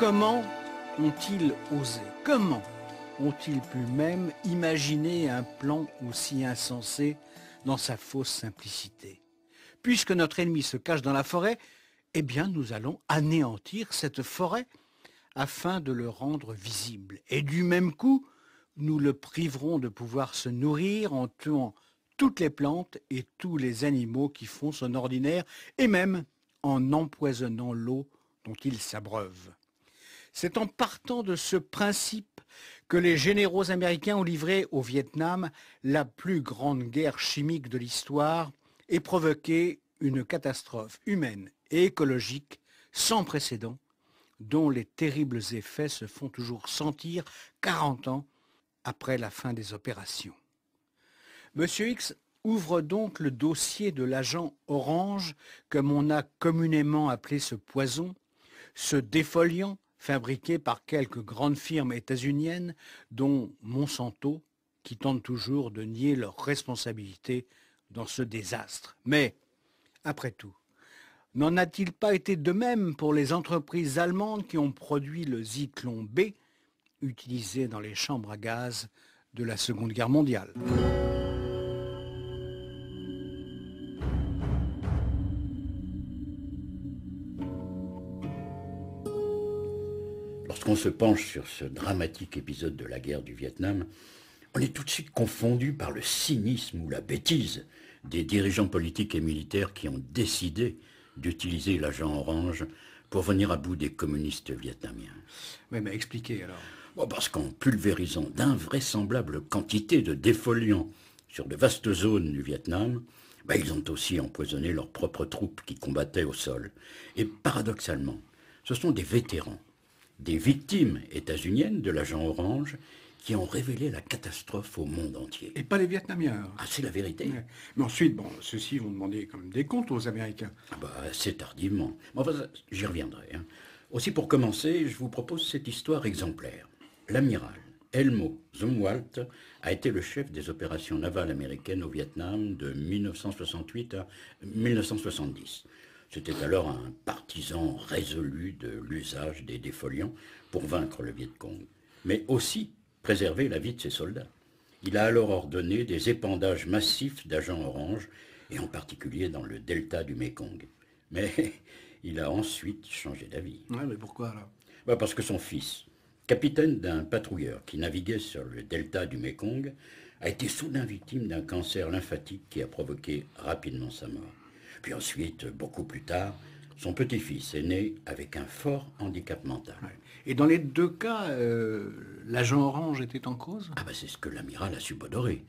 comment ont-ils osé? Comment ont-ils pu même imaginer un plan aussi insensé dans sa fausse simplicité? Puisque notre ennemi se cache dans la forêt, eh bien nous allons anéantir cette forêt afin de le rendre visible. Et du même coup, nous le priverons de pouvoir se nourrir en tuant toutes les plantes et tous les animaux qui font son ordinaire, et même en empoisonnant l'eau dont il s'abreuve. C'est en partant de ce principe que les généraux américains ont livré au Vietnam la plus grande guerre chimique de l'histoire et provoqué une catastrophe humaine et écologique sans précédent, dont les terribles effets se font toujours sentir 40 ans après la fin des opérations. Monsieur X ouvre donc le dossier de l'agent orange, comme on a communément appelé ce poison, ce défoliant fabriqué par quelques grandes firmes états-uniennes, dont Monsanto, qui tentent toujours de nier leur responsabilité dans ce désastre. Mais, après tout, n'en a-t-il pas été de même pour les entreprises allemandes qui ont produit le Zyklon B, utilisé dans les chambres à gaz de la Seconde Guerre mondiale? Lorsqu'on se penche sur ce dramatique épisode de la guerre du Vietnam, on est tout de suite confondu par le cynisme ou la bêtise des dirigeants politiques et militaires qui ont décidé d'utiliser l'agent orange pour venir à bout des communistes vietnamiens. Oui, mais expliquez alors. Bon, parce qu'en pulvérisant d'invraisemblables quantités de défoliants sur de vastes zones du Vietnam, ils ont aussi empoisonné leurs propres troupes qui combattaient au sol. Et paradoxalement, ce sont des vétérans, des victimes états-uniennes de l'agent orange qui ont révélé la catastrophe au monde entier. Et pas les Vietnamiens. Ah, c'est la vérité. Ouais. Mais ensuite, ceux-ci vont demander quand même des comptes aux Américains. Assez tardivement. Mais enfin, j'y reviendrai. Aussi, pour commencer, je vous propose cette histoire exemplaire. L'amiral Elmo Zumwalt a été le chef des opérations navales américaines au Vietnam de 1968 à 1970. C'était alors un partisan résolu de l'usage des défoliants pour vaincre le Viet Cong, mais aussi préserver la vie de ses soldats. Il a alors ordonné des épandages massifs d'agents orange, et en particulier dans le delta du Mekong. Mais il a ensuite changé d'avis. Ouais, mais pourquoi alors? Parce que son fils, capitaine d'un patrouilleur qui naviguait sur le delta du Mekong, a été soudain victime d'un cancer lymphatique qui a provoqué rapidement sa mort. Puis ensuite, beaucoup plus tard, son petit-fils est né avec un fort handicap mental. Ouais. Et dans les deux cas, l'agent orange était en cause? C'est ce que l'amiral a subodorer.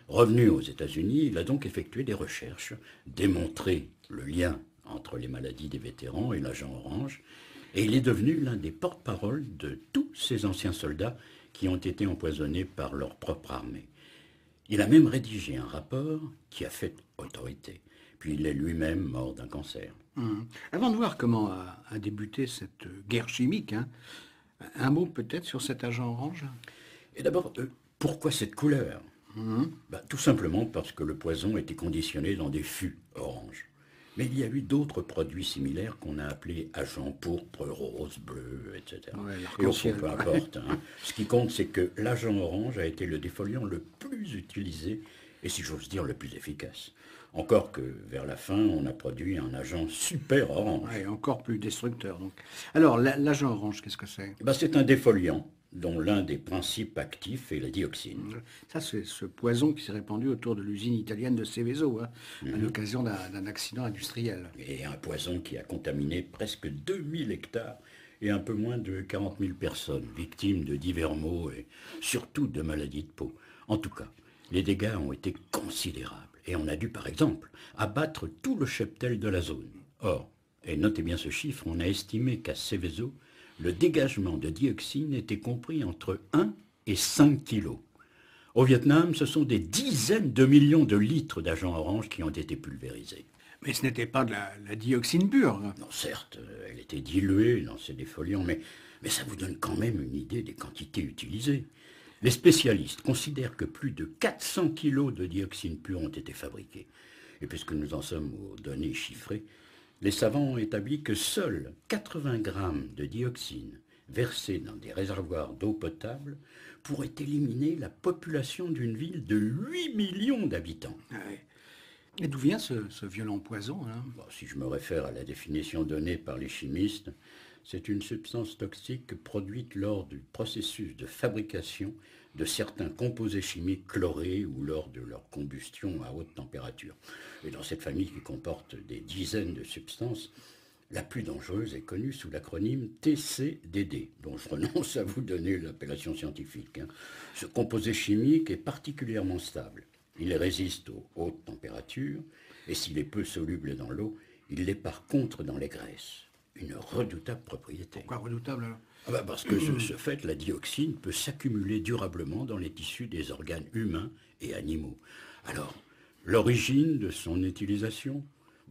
Revenu aux États-Unis, il a donc effectué des recherches, démontré le lien entre les maladies des vétérans et l'agent orange, et il est devenu l'un des porte-parole de tous ces anciens soldats qui ont été empoisonnés par leur propre armée. Il a même rédigé un rapport qui a fait autorité. Puis il est lui-même mort d'un cancer. Avant de voir comment a débuté cette guerre chimique, un mot peut-être sur cet agent orange? Et d'abord, pourquoi cette couleur? Tout simplement parce que le poison était conditionné dans des fûts orange. Mais il y a eu d'autres produits similaires qu'on a appelés agents pourpre, rose, bleu, etc. Ouais, et au fond, peu importe. Ce qui compte, c'est que l'agent orange a été le défoliant le plus utilisé et, si j'ose dire, le plus efficace. Encore que, vers la fin, on a produit un agent super orange. Ouais, encore plus destructeur. Donc. Alors, l'agent orange, qu'est-ce que c'est? C'est un défoliant dont l'un des principes actifs est la dioxine. Ça, c'est ce poison qui s'est répandu autour de l'usine italienne de Seveso, à l'occasion d'un accident industriel. Et un poison qui a contaminé presque 2000 hectares et un peu moins de 40 000 personnes, victimes de divers maux et surtout de maladies de peau. En tout cas, les dégâts ont été considérables. Et on a dû, par exemple, abattre tout le cheptel de la zone. Or, et notez bien ce chiffre, on a estimé qu'à Seveso, le dégagement de dioxine était compris entre 1 et 5 kilos. Au Vietnam, ce sont des dizaines de millions de litres d'agents orange qui ont été pulvérisés. Mais ce n'était pas de la dioxine pure. Non, certes, elle était diluée dans ces défoliants, mais ça vous donne quand même une idée des quantités utilisées. Les spécialistes considèrent que plus de 400 kilos de dioxine pure ont été fabriqués. Et puisque nous en sommes aux données chiffrées, les savants ont établi que seuls 80 grammes de dioxine versés dans des réservoirs d'eau potable pourraient éliminer la population d'une ville de 8 millions d'habitants. Ah ouais. Et d'où vient ce violent poison, hein? Bon, si je me réfère à la définition donnée par les chimistes, c'est une substance toxique produite lors du processus de fabrication de certains composés chimiques chlorés ou lors de leur combustion à haute température. Et dans cette famille qui comporte des dizaines de substances, la plus dangereuse est connue sous l'acronyme TCDD, dont je renonce à vous donner l'appellation scientifique. Ce composé chimique est particulièrement stable. Il résiste aux hautes températures et s'il est peu soluble dans l'eau, il l'est par contre dans les graisses. Une redoutable propriété. Pourquoi redoutable alors? Parce que ce fait, la dioxine peut s'accumuler durablement dans les tissus des organes humains et animaux. Alors, l'origine de son utilisation,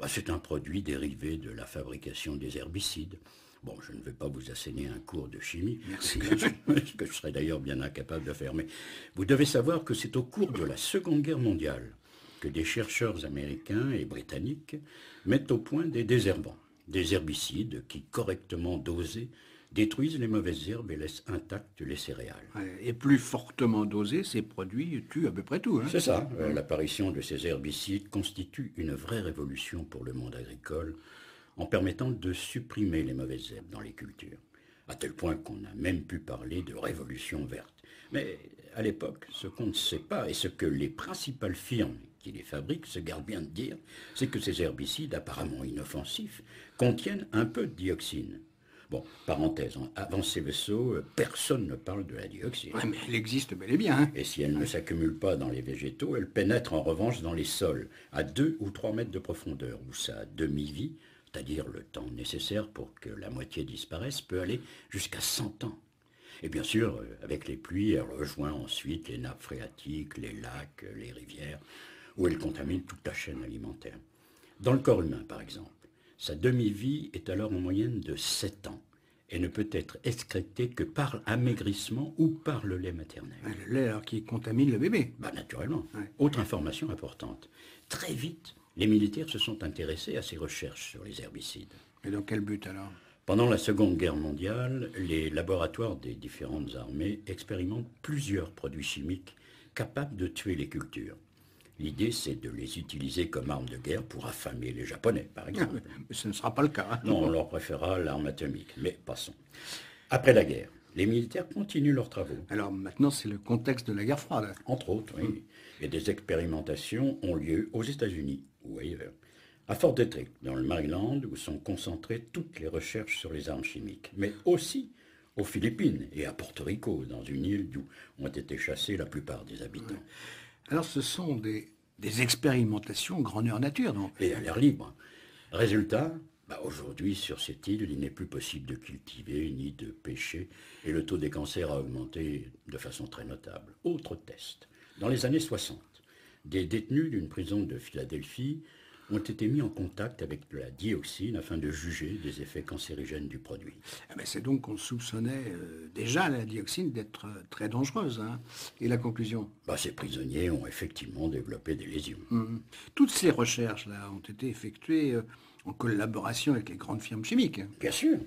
c'est un produit dérivé de la fabrication des herbicides. Bon, je ne vais pas vous asséner un cours de chimie, Merci. ce que je serais d'ailleurs bien incapable de faire, mais vous devez savoir que c'est au cours de la Seconde Guerre mondiale que des chercheurs américains et britanniques mettent au point des désherbants, des herbicides qui, correctement dosés, détruisent les mauvaises herbes et laissent intactes les céréales. Ouais, et plus fortement dosés, ces produits tuent à peu près tout, hein? C'est ça, l'apparition de ces herbicides constitue une vraie révolution pour le monde agricole en permettant de supprimer les mauvaises herbes dans les cultures, à tel point qu'on a même pu parler de révolution verte. Mais à l'époque, ce qu'on ne sait pas et ce que les principales firmes qui les fabriquent se gardent bien de dire, c'est que ces herbicides apparemment inoffensifs contiennent un peu de dioxine. Bon, parenthèse, avant ces vaisseaux, personne ne parle de la dioxine. Ouais, mais elle existe bel et bien, hein? Et si elle ne s'accumule pas dans les végétaux, elle pénètre en revanche dans les sols, à 2 ou 3 mètres de profondeur, où sa demi-vie, c'est-à-dire le temps nécessaire pour que la moitié disparaisse, peut aller jusqu'à 100 ans. Et bien sûr, avec les pluies, elle rejoint ensuite les nappes phréatiques, les lacs, les rivières, où elle contamine toute la chaîne alimentaire. Dans le corps humain, par exemple, sa demi-vie est alors en moyenne de 7 ans et ne peut être excrétée que par amaigrissement ou par le lait maternel. Ouais, le lait alors qui contamine le bébé. Naturellement. Ouais. Autre information importante. Très vite, les militaires se sont intéressés à ces recherches sur les herbicides. Et dans quel but alors? Pendant la Seconde Guerre mondiale, les laboratoires des différentes armées expérimentent plusieurs produits chimiques capables de tuer les cultures. L'idée, c'est de les utiliser comme armes de guerre pour affamer les Japonais, par exemple. Mais ce ne sera pas le cas, hein? Non, on leur préférera l'arme atomique, mais passons. Après la guerre, les militaires continuent leurs travaux. Alors maintenant, c'est le contexte de la guerre froide. Entre autres, oui. Et des expérimentations ont lieu aux États-Unis ou ailleurs. À Fort Detrick, dans le Maryland, où sont concentrées toutes les recherches sur les armes chimiques, mais aussi aux Philippines et à Porto Rico, dans une île d'où ont été chassés la plupart des habitants. Alors ce sont des expérimentations grandeur nature, donc. Et à l'air libre. Résultat, aujourd'hui, sur cette île, il n'est plus possible de cultiver ni de pêcher, et le taux des cancers a augmenté de façon très notable. Autre test. Dans les années 60, des détenus d'une prison de Philadelphie ont été mis en contact avec de la dioxine afin de juger des effets cancérigènes du produit. C'est donc qu'on soupçonnait déjà la dioxine d'être très dangereuse, hein. Et la conclusion? Ces prisonniers ont effectivement développé des lésions. Toutes ces recherches-là ont été effectuées en collaboration avec les grandes firmes chimiques. Bien sûr.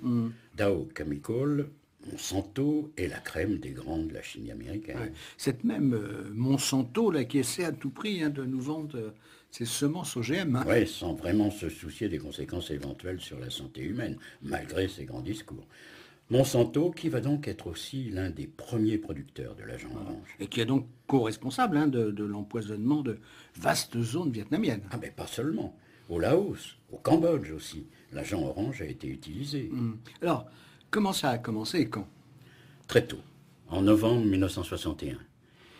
Dow Chemical, Monsanto est la crème des grands de la chimie américaine. Ouais. Cette même Monsanto là, qui essaie à tout prix de nous vendre ses semences OGM. Hein. Oui, sans vraiment se soucier des conséquences éventuelles sur la santé humaine, malgré ses grands discours. Monsanto, qui va donc être aussi l'un des premiers producteurs de l'agent orange. Et qui est donc co-responsable de l'empoisonnement de vastes zones vietnamiennes. Mais pas seulement. Au Laos, au Cambodge aussi, l'agent orange a été utilisé. Alors, comment ça a commencé et quand? Très tôt, en novembre 1961.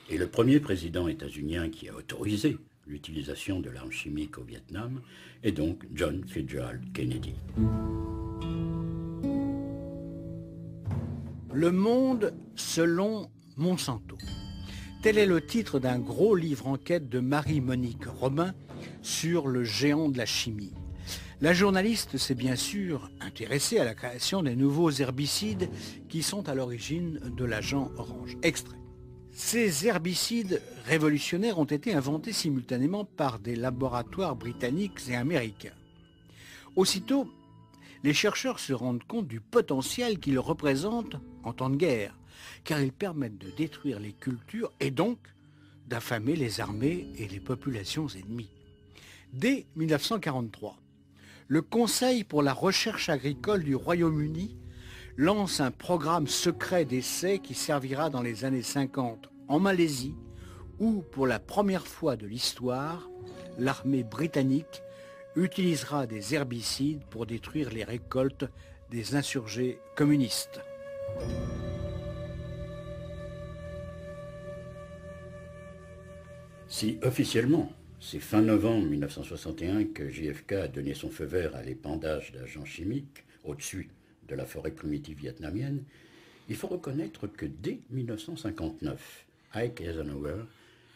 Et le premier président états-unien qui a autorisé l'utilisation de l'arme chimique au Vietnam est donc John Fitzgerald Kennedy. Le monde selon Monsanto. Tel est le titre d'un gros livre enquête de Marie-Monique Robin sur le géant de la chimie. La journaliste s'est bien sûr intéressée à la création des nouveaux herbicides qui sont à l'origine de l'agent orange. Extrait. Ces herbicides révolutionnaires ont été inventés simultanément par des laboratoires britanniques et américains. Aussitôt, Les chercheurs se rendent compte du potentiel qu'ils représentent en temps de guerre, car ils permettent de détruire les cultures et donc d'affamer les armées et les populations ennemies. Dès 1943, le Conseil pour la recherche agricole du Royaume-Uni lance un programme secret d'essai qui servira dans les années 50 en Malaisie, où, pour la première fois de l'histoire, l'armée britannique utilisera des herbicides pour détruire les récoltes des insurgés communistes. Si officiellement, c'est fin novembre 1961 que JFK a donné son feu vert à l'épandage d'agents chimiques au-dessus de la forêt primitive vietnamienne, il faut reconnaître que dès 1959, Ike Eisenhower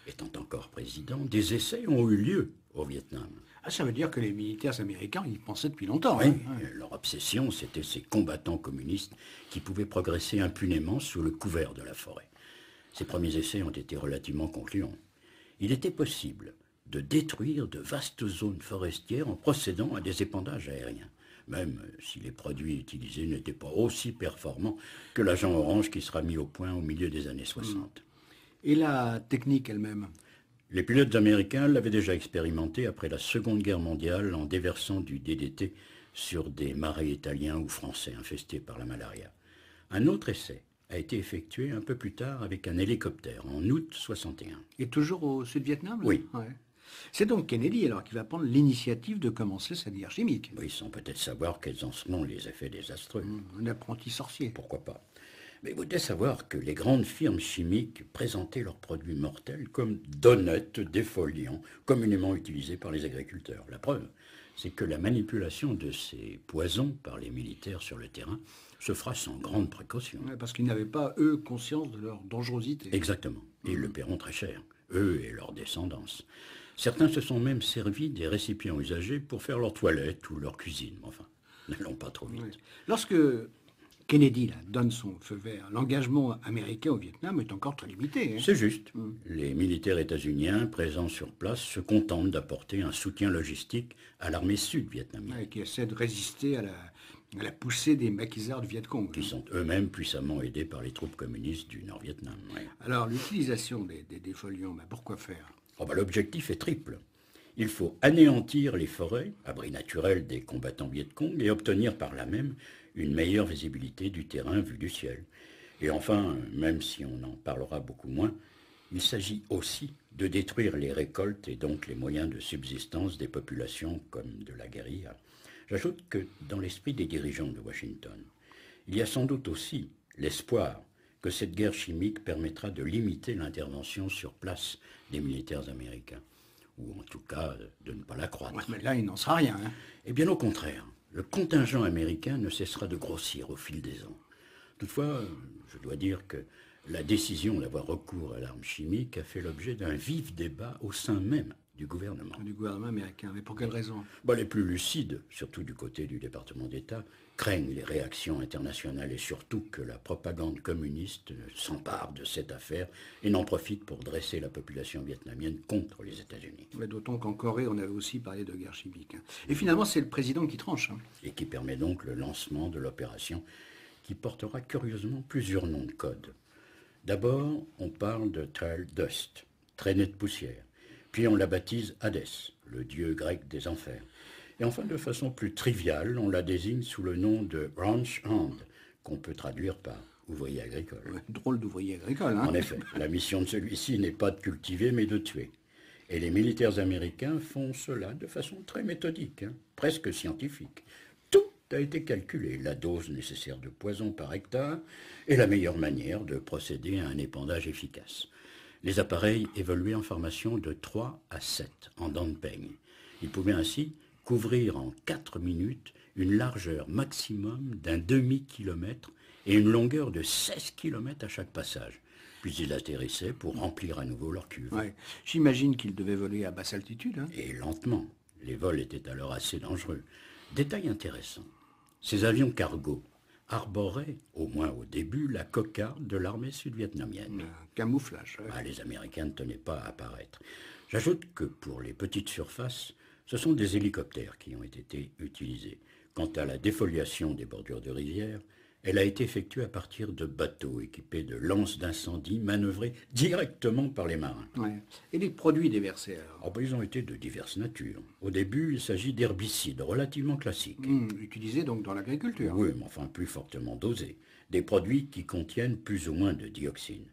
étant encore président, des essais ont eu lieu au Vietnam. Ah, ça veut dire que les militaires américains y pensaient depuis longtemps. Oui, hein. leur obsession, c'était ces combattants communistes qui pouvaient progresser impunément sous le couvert de la forêt. Ces premiers essais ont été relativement concluants. Il était possible de détruire de vastes zones forestières en procédant à des épandages aériens, même si les produits utilisés n'étaient pas aussi performants que l'agent orange qui sera mis au point au milieu des années 60. Et la technique elle-même? Les pilotes américains l'avaient déjà expérimenté après la Seconde Guerre mondiale en déversant du DDT sur des marais italiens ou français infestés par la malaria. Un autre essai a été effectué un peu plus tard avec un hélicoptère en août 61. Et toujours au Sud-Vietnam? Oui. Ouais. C'est donc Kennedy alors qui va prendre l'initiative de commencer cette guerre chimique. Oui, sans peut-être savoir quels en seront les effets désastreux. Un apprenti sorcier. Pourquoi pas? Mais vous devez savoir que les grandes firmes chimiques présentaient leurs produits mortels comme d'honnêtes défoliants, communément utilisés par les agriculteurs. La preuve, c'est que la manipulation de ces poisons par les militaires sur le terrain se fera sans grande précaution. Ouais, parce qu'ils n'avaient pas, eux, conscience de leur dangerosité. Exactement. Et ils le paieront très cher, eux et leurs descendants. Certains se sont même servis des récipients usagés pour faire leur toilette ou leur cuisine. Enfin, n'allons pas trop vite. Ouais. Lorsque Kennedy donne son feu vert, l'engagement américain au Vietnam est encore très limité. C'est juste. Les militaires états-uniens présents sur place se contentent d'apporter un soutien logistique à l'armée sud-vietnamienne. Ouais, qui essaie de résister à la poussée des maquisards du Viet Cong. Qui sont eux-mêmes puissamment aidés par les troupes communistes du Nord-Vietnam. Ouais. Alors, l'utilisation des défoliants, pourquoi faire? L'objectif est triple. Il faut anéantir les forêts, abris naturels des combattants Viet Cong, et obtenir par là même une meilleure visibilité du terrain vu du ciel. Et enfin, même si on en parlera beaucoup moins, il s'agit aussi de détruire les récoltes et donc les moyens de subsistance des populations comme de la guérilla. J'ajoute que dans l'esprit des dirigeants de Washington, il y a sans doute aussi l'espoir que cette guerre chimique permettra de limiter l'intervention sur place des militaires américains, ou en tout cas de ne pas l'accroître. Ouais, mais là, il n'en sera rien. Eh bien au contraire, le contingent américain ne cessera de grossir au fil des ans. Toutefois, je dois dire que la décision d'avoir recours à l'arme chimique a fait l'objet d'un vif débat au sein même du gouvernement. Du gouvernement américain, mais pour quelle raison? Les plus lucides, surtout du côté du département d'État, craignent les réactions internationales et surtout que la propagande communiste s'empare de cette affaire et n'en profite pour dresser la population vietnamienne contre les États-Unis. Mais d'autant qu'en Corée, on avait aussi parlé de guerre chimique. Et finalement, c'est le président qui tranche. Et qui permet donc le lancement de l'opération qui portera curieusement plusieurs noms de code. D'abord, on parle de Tail Dust, traînée de poussière. Puis on la baptise Hadès, le dieu grec des enfers. Et enfin, de façon plus triviale, on la désigne sous le nom de Ranch Hand, qu'on peut traduire par ouvrier agricole. Ouais, drôle d'ouvrier agricole, En effet, la mission de celui-ci n'est pas de cultiver, mais de tuer. Et les militaires américains font cela de façon très méthodique, presque scientifique. Tout a été calculé, la dose nécessaire de poison par hectare et la meilleure manière de procéder à un épandage efficace. Les appareils évoluaient en formation de 3 à 7 en dents de peigne. Ils pouvaient ainsi couvrir en 4 minutes une largeur maximum d'un demi-kilomètre et une longueur de 16 kilomètres à chaque passage. Puis ils atterrissaient pour remplir à nouveau leur cuve. Ouais. J'imagine qu'ils devaient voler à basse altitude. Et lentement. Les vols étaient alors assez dangereux. Détail intéressant. Ces avions cargo arboraient, au moins au début, la cocarde de l'armée sud-vietnamienne. Camouflage. Ouais. Les Américains ne tenaient pas à apparaître. J'ajoute que pour les petites surfaces, ce sont des hélicoptères qui ont été utilisés, Quant à la défoliation des bordures de rivières, elle a été effectuée à partir de bateaux équipés de lances d'incendie manœuvrées directement par les marins. Ouais. Et les produits déversés alors? Ils ont été de diverses natures. Au début, il s'agit d'herbicides relativement classiques. Utilisés donc dans l'agriculture. Oui, mais enfin plus fortement dosés. Des produits qui contiennent plus ou moins de dioxine.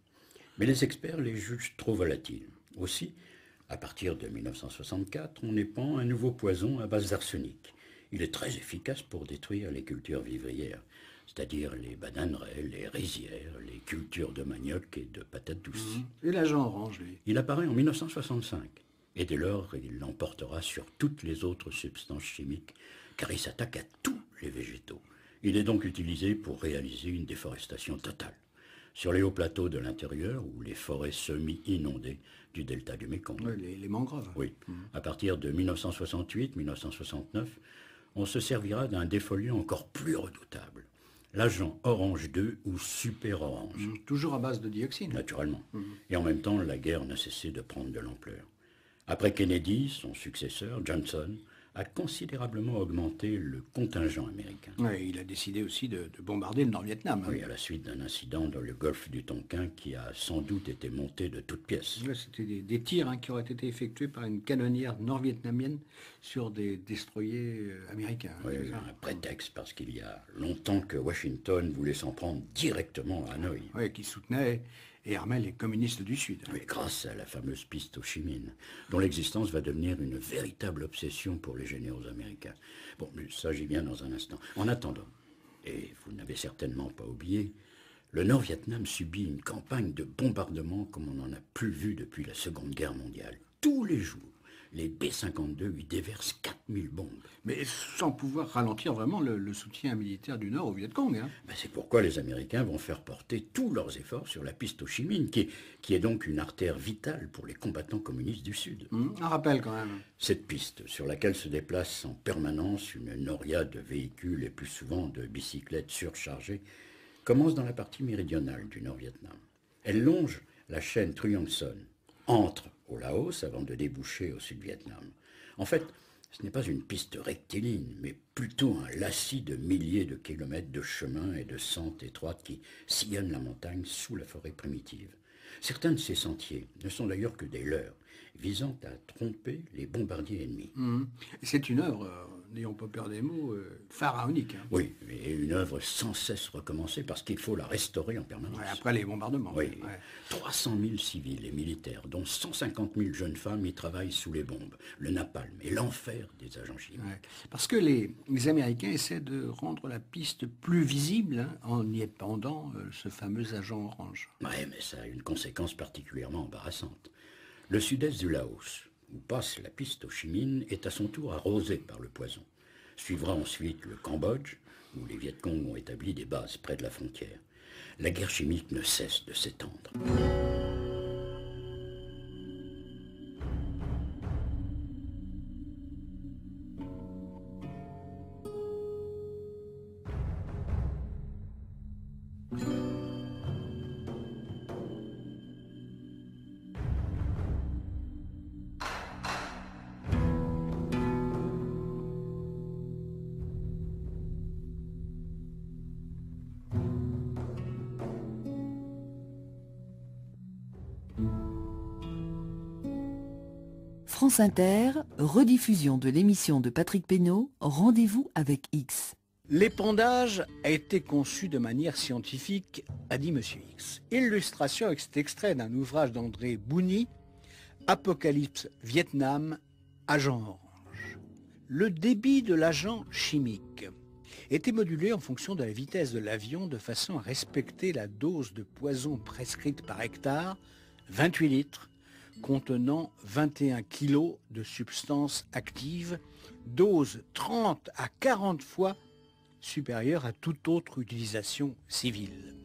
Mais les experts les jugent trop volatiles. Aussi, à partir de 1964, on épand un nouveau poison à base d'arsenic. Il est très efficace pour détruire les cultures vivrières, c'est-à-dire les bananeraies, les rizières, les cultures de manioc et de patates douces. Et l'agent orange, lui? Il apparaît en 1965, et dès lors, il l'emportera sur toutes les autres substances chimiques, car il s'attaque à tous les végétaux. Il est donc utilisé pour réaliser une déforestation totale. Sur les hauts plateaux de l'intérieur ou les forêts semi-inondées du delta du Mékong. Oui, les mangroves. Oui. À partir de 1968-1969, on se servira d'un défoliant encore plus redoutable, l'agent orange 2 ou super orange. Toujours à base de dioxine. Naturellement. Et en même temps, la guerre n'a cessé de prendre de l'ampleur. Après Kennedy, son successeur, Johnson, a considérablement augmenté le contingent américain. Ouais, il a décidé aussi de bombarder le Nord-Vietnam. Oui, à la suite d'un incident dans le golfe du Tonkin qui a sans doute été monté de toutes pièces. Ouais, c'était des tirs qui auraient été effectués par une canonnière nord-vietnamienne sur des destroyers américains. Oui, un prétexte, parce qu'il y a longtemps que Washington voulait s'en prendre directement à Hanoï. Oui, qui soutenait et armait les communistes du Sud. Oui, grâce à la fameuse piste Ho Chi Minh, dont l'existence va devenir une véritable obsession pour les généraux américains. Bon, mais ça j'y viens dans un instant. En attendant, et vous n'avez certainement pas oublié, le Nord-Vietnam subit une campagne de bombardement comme on n'en a plus vu depuis la Seconde Guerre mondiale. Tous les jours, les B-52 y déversent 4000 bombes. Mais sans pouvoir ralentir vraiment le soutien militaire du Nord au Viet Cong. C'est pourquoi les Américains vont faire porter tous leurs efforts sur la piste Ho Chi Minh, qui est donc une artère vitale pour les combattants communistes du Sud. Un rappel quand même. Cette piste, sur laquelle se déplace en permanence une noria de véhicules et plus souvent de bicyclettes surchargées, commence dans la partie méridionale du Nord-Vietnam. Elle longe la chaîne Truong Son, entre au Laos avant de déboucher au Sud-Vietnam. En fait, ce n'est pas une piste rectiligne, mais plutôt un lacis de milliers de kilomètres de chemins et de sentes étroites qui sillonnent la montagne sous la forêt primitive. Certains de ces sentiers ne sont d'ailleurs que des leurres, visant à tromper les bombardiers ennemis. C'est une œuvre, n'ayons pas peur des mots, pharaonique. Oui, et une œuvre sans cesse recommencée parce qu'il faut la restaurer en permanence. Ouais, après les bombardements. Oui, 300 000 civils et militaires, dont 150 000 jeunes femmes y travaillent sous les bombes, le napalm et l'enfer des agents chimiques. Ouais. Parce que les Américains essaient de rendre la piste plus visible en y épandant ce fameux agent orange. Oui, mais ça a une conséquence particulièrement embarrassante. Le sud-est du Laos, où passe la piste Ho Chi Minh, est à son tour arrosé par le poison. Suivra ensuite le Cambodge, où les Viet Cong ont établi des bases près de la frontière. La guerre chimique ne cesse de s'étendre. France Inter, rediffusion de l'émission de Patrick Pénaud, Rendez-vous avec X. L'épandage a été conçu de manière scientifique, a dit M. X. Illustration avec cet extrait d'un ouvrage d'André Bouni, Apocalypse Vietnam, agent orange. Le débit de l'agent chimique était modulé en fonction de la vitesse de l'avion de façon à respecter la dose de poison prescrite par hectare, 28 litres, contenant 21 kg de substance active, dose 30 à 40 fois supérieure à toute autre utilisation civile.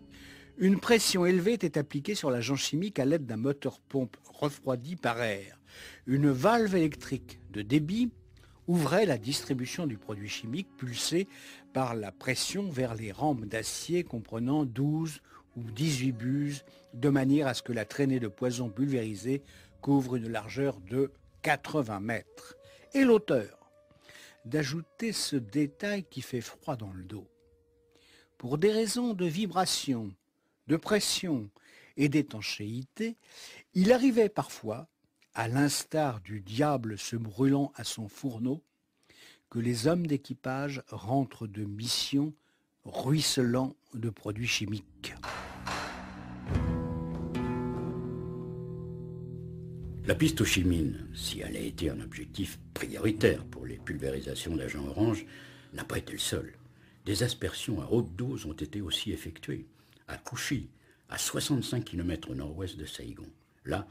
Une pression élevée était appliquée sur l'agent chimique à l'aide d'un moteur-pompe refroidi par air. Une valve électrique de débit ouvrait la distribution du produit chimique pulsé par la pression vers les rampes d'acier comprenant 12 ou 18 buses, de manière à ce que la traînée de poison pulvérisé couvre une largeur de 80 mètres. Et l'auteur d'ajouter ce détail qui fait froid dans le dos. Pour des raisons de vibration, de pression et d'étanchéité, il arrivait parfois, à l'instar du diable se brûlant à son fourneau, que les hommes d'équipage rentrent de mission ruisselant de produits chimiques. La piste Ho Chi Minh, si elle a été un objectif prioritaire pour les pulvérisations d'agents orange, n'a pas été le seul. Des aspersions à haute dose ont été aussi effectuées, à Cu Chi, à 65 km au nord-ouest de Saigon. Là,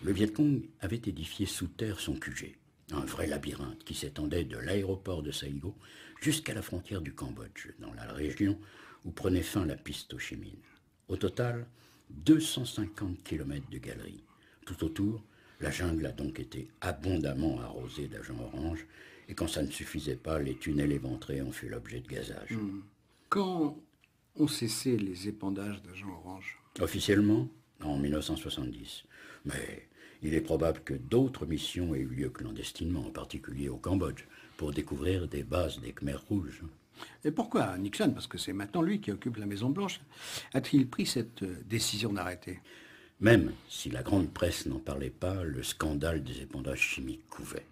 le Viet Cong avait édifié sous terre son QG, un vrai labyrinthe qui s'étendait de l'aéroport de Saigon jusqu'à la frontière du Cambodge, dans la région où prenait fin la piste Ho Chi Minh. Au total, 250 km de galeries. Tout autour, la jungle a donc été abondamment arrosée d'agents orange, et quand ça ne suffisait pas, les tunnels éventrés ont fait l'objet de gazage. Quand ont cessé les épandages d'agents orange? Officiellement, en 1970. Mais il est probable que d'autres missions aient eu lieu clandestinement, en particulier au Cambodge, pour découvrir des bases des Khmers rouges. Et pourquoi Nixon, parce que c'est maintenant lui qui occupe la Maison-Blanche, a-t-il pris cette décision d'arrêter? Même si la grande presse n'en parlait pas, le scandale des épandages chimiques couvait.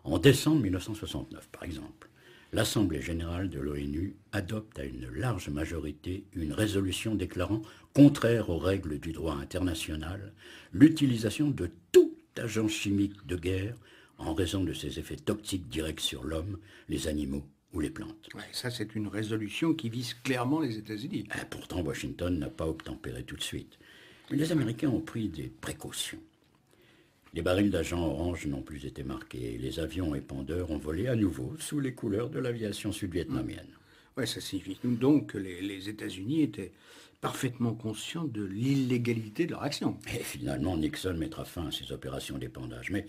En décembre 1969, par exemple, l'Assemblée générale de l'ONU adopte à une large majorité une résolution déclarant, contraire aux règles du droit international, l'utilisation de tout agent chimique de guerre en raison de ses effets toxiques directs sur l'homme, les animaux ou les plantes. Ouais, ça, c'est une résolution qui vise clairement les États-Unis. Pourtant, Washington n'a pas obtempéré tout de suite. Mais les Américains ont pris des précautions. Les barils d'agents orange n'ont plus été marqués et les avions épandeurs ont volé à nouveau sous les couleurs de l'aviation sud-vietnamienne. Ouais, ça signifie donc que les États-Unis étaient parfaitement conscients de l'illégalité de leur action. Et finalement, Nixon mettra fin à ces opérations d'épandage. Mais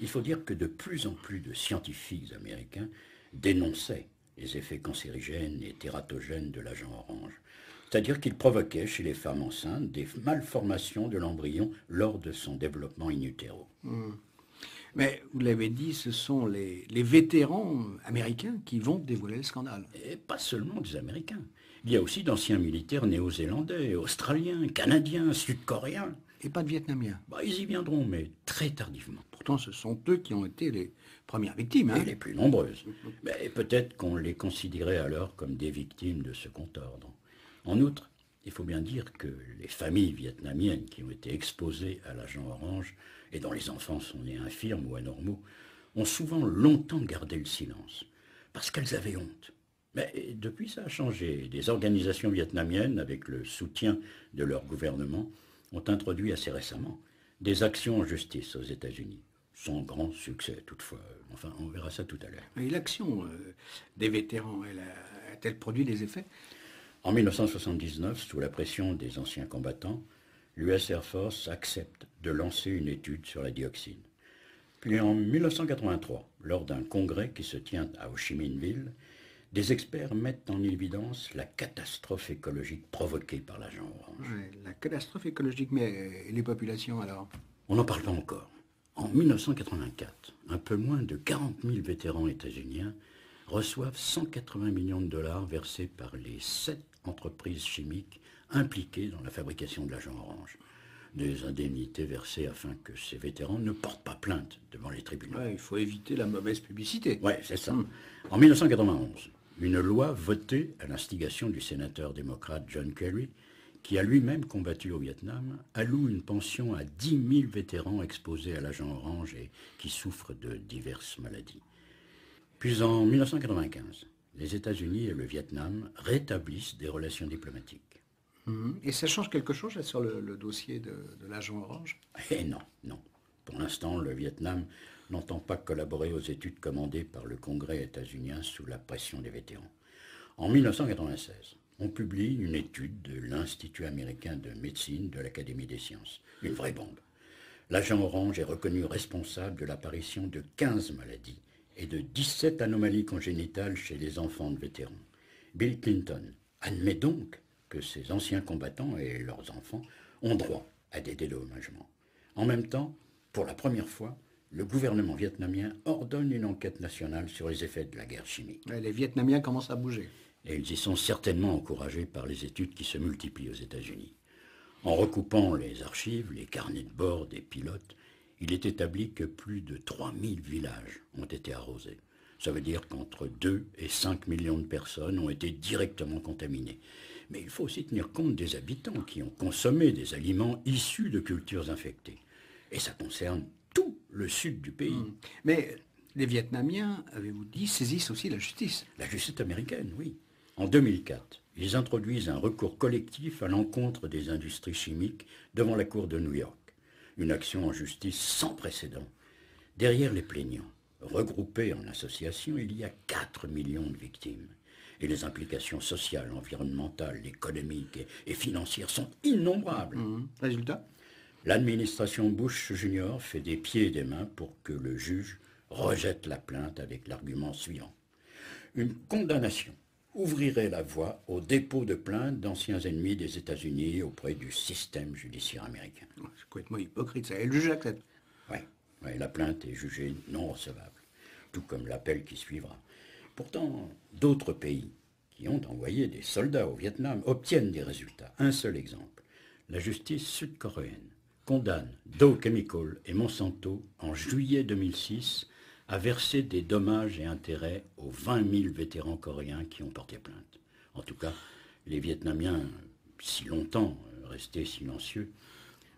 il faut dire que de plus en plus de scientifiques américains dénonçaient les effets cancérigènes et tératogènes de l'agent orange. C'est-à-dire qu'il provoquait chez les femmes enceintes des malformations de l'embryon lors de son développement in utero. Mais vous l'avez dit, ce sont les vétérans américains qui vont dévoiler le scandale. Et pas seulement des Américains. Il y a aussi d'anciens militaires néo-zélandais, australiens, canadiens, sud-coréens. Et pas de Vietnamiens. Ils y viendront, mais très tardivement. Pourtant, ce sont eux qui ont été les premières victimes. Et les plus nombreuses. Mais peut-être qu'on les considérait alors comme des victimes de second ordre. En outre, il faut bien dire que les familles vietnamiennes qui ont été exposées à l'agent orange et dont les enfants sont nés infirmes ou anormaux ont souvent longtemps gardé le silence, parce qu'elles avaient honte. Mais depuis, ça a changé. Des organisations vietnamiennes, avec le soutien de leur gouvernement, ont introduit assez récemment des actions en justice aux États-Unis. Sans grand succès, toutefois. Enfin, on verra ça tout à l'heure. Et l'action des vétérans, a-t-elle produit des effets? En 1979, sous la pression des anciens combattants, l'US Air Force accepte de lancer une étude sur la dioxine. Puis en 1983, lors d'un congrès qui se tient à Ho Chi Minh Ville, des experts mettent en évidence la catastrophe écologique provoquée par l'agent orange. Ouais, la catastrophe écologique, mais les populations alors? On n'en parle pas encore. En 1984, un peu moins de 40 000 vétérans états-uniens reçoivent 180 millions de dollars versés par les 7 entreprises chimiques impliquées dans la fabrication de l'agent orange. Des indemnités versées afin que ces vétérans ne portent pas plainte devant les tribunaux. Ouais, il faut éviter la mauvaise publicité. Oui, c'est ça. En 1991, une loi votée à l'instigation du sénateur démocrate John Kerry, qui a lui-même combattu au Vietnam, alloue une pension à 10 000 vétérans exposés à l'agent orange et qui souffrent de diverses maladies. Puis en 1995, les États-Unis et le Vietnam rétablissent des relations diplomatiques. Et ça change quelque chose sur le dossier de l'agent orange? Eh non. Pour l'instant, le Vietnam n'entend pas collaborer aux études commandées par le Congrès états-unien sous la pression des vétérans. En 1996, on publie une étude de l'Institut américain de médecine de l'Académie des sciences. Une vraie bombe. L'agent orange est reconnu responsable de l'apparition de 15 maladies et de 17 anomalies congénitales chez les enfants de vétérans. Bill Clinton admet donc que ces anciens combattants et leurs enfants ont droit à des dédommagements. En même temps, pour la première fois, le gouvernement vietnamien ordonne une enquête nationale sur les effets de la guerre chimique. Ouais, les Vietnamiens commencent à bouger. Et ils y sont certainement encouragés par les études qui se multiplient aux États-Unis. En recoupant les archives, les carnets de bord des pilotes, il est établi que plus de 3000 villages ont été arrosés. Ça veut dire qu'entre 2 et 5 millions de personnes ont été directement contaminées. Mais il faut aussi tenir compte des habitants qui ont consommé des aliments issus de cultures infectées. Et ça concerne tout le sud du pays. Mais les Vietnamiens, avez-vous dit, saisissent aussi la justice. La justice américaine, oui. En 2004, ils introduisent un recours collectif à l'encontre des industries chimiques devant la Cour de New York. Une action en justice sans précédent. Derrière les plaignants, regroupés en association, il y a 4 millions de victimes. Et les implications sociales, environnementales, économiques et financières sont innombrables. Résultat ? L'administration Bush Junior fait des pieds et des mains pour que le juge rejette la plainte avec l'argument suivant. Une condamnation ouvrirait la voie au dépôt de plainte d'anciens ennemis des États-Unis auprès du système judiciaire américain. C'est complètement hypocrite, ça. Et le juge accepte. Oui, la plainte est jugée non recevable, tout comme l'appel qui suivra. Pourtant, d'autres pays qui ont envoyé des soldats au Vietnam obtiennent des résultats. Un seul exemple. La justice sud-coréenne condamne Dow Chemical et Monsanto en juillet 2006 à verser des dommages et intérêts aux 20 000 vétérans coréens qui ont porté plainte. En tout cas, les Vietnamiens, si longtemps restés silencieux,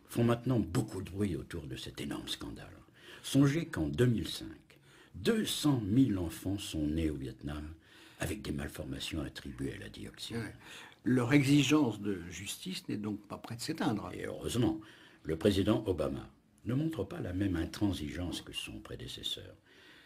font maintenant beaucoup de bruit autour de cet énorme scandale. Songez qu'en 2005, 200 000 enfants sont nés au Vietnam avec des malformations attribuées à la dioxine. Ouais. Leur exigence de justice n'est donc pas près de s'éteindre. Et heureusement, le président Obama ne montre pas la même intransigeance que son prédécesseur.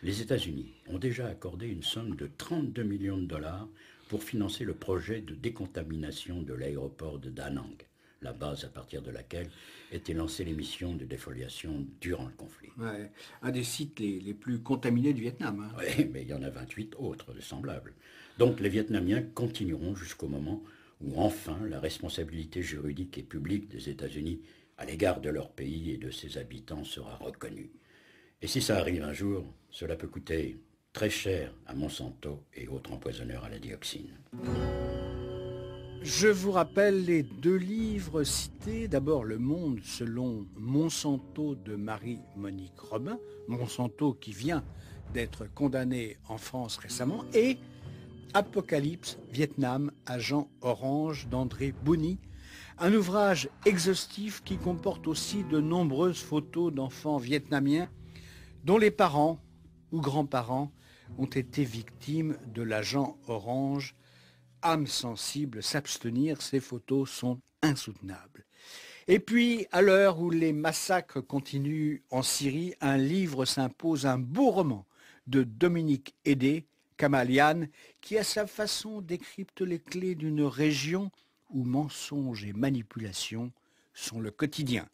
Les États-Unis ont déjà accordé une somme de 32 millions de dollars pour financer le projet de décontamination de l'aéroport de Da Nang, la base à partir de laquelle était lancée les missions de défoliation durant le conflit. Ouais, un des sites les plus contaminés du Vietnam. Oui, mais il y en a 28 autres de semblables. Donc les Vietnamiens continueront jusqu'au moment où enfin la responsabilité juridique et publique des États-Unis à l'égard de leur pays et de ses habitants sera reconnue. Et si ça arrive un jour, cela peut coûter très cher à Monsanto et autres empoisonneurs à la dioxine. Je vous rappelle les 2 livres cités. D'abord, Le Monde selon Monsanto de Marie-Monique Robin. Monsanto qui vient d'être condamné en France récemment. Et Apocalypse Vietnam, agent orange d'André Bouni. Un ouvrage exhaustif qui comporte aussi de nombreuses photos d'enfants vietnamiens dont les parents ou grands-parents ont été victimes de l'agent orange. Âme sensible, s'abstenir, ces photos sont insoutenables. Et puis, à l'heure où les massacres continuent en Syrie, un livre s'impose, un beau roman de Dominique Hédé, Kamalian, qui à sa façon décrypte les clés d'une région où mensonges et manipulations sont le quotidien.